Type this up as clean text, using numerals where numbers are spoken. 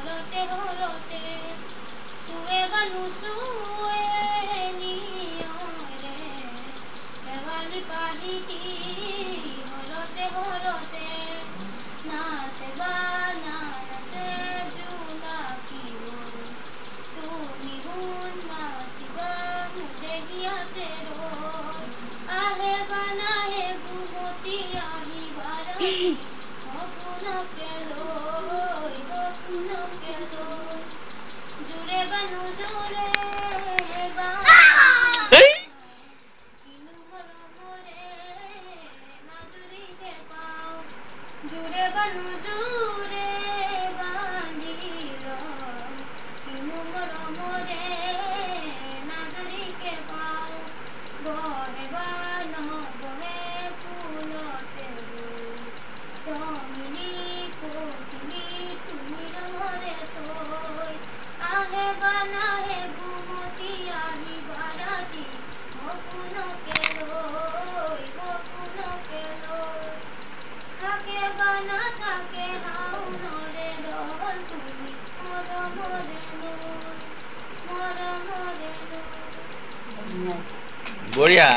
হলতে হলতে শুয়ে বা নুশুয়ে নিয়ৰে শেৱালি পাহিটি হলতে হলতে নাচে বা নাচে জোনাকীও তুমি গুণ নাচিবা মোৰে হিয়াতে ৰৈ আহে বা নাহে ঘুমতি আহিবা ৰাতি সপোনকে লৈ জোৰে বা নোজোৰে কিনো মৰমৰে নাজুৰিকে পাওঁ জোৰে বা নোজোৰে বান্ধি লয় কিনো মৰমৰে নাজুৰিকে পাওঁ বহে বা নবহে ফুলতে ৰঙিলী পখিলী তুমি ৰঙৰে চৈ আহে বা নাহে ঘুমতি আহিবা ৰাতি সপোনকে লৈ থাকে বা নাথাকে শাওনৰে দল তুমি মৰমৰে লৈ বঢ়িয়া।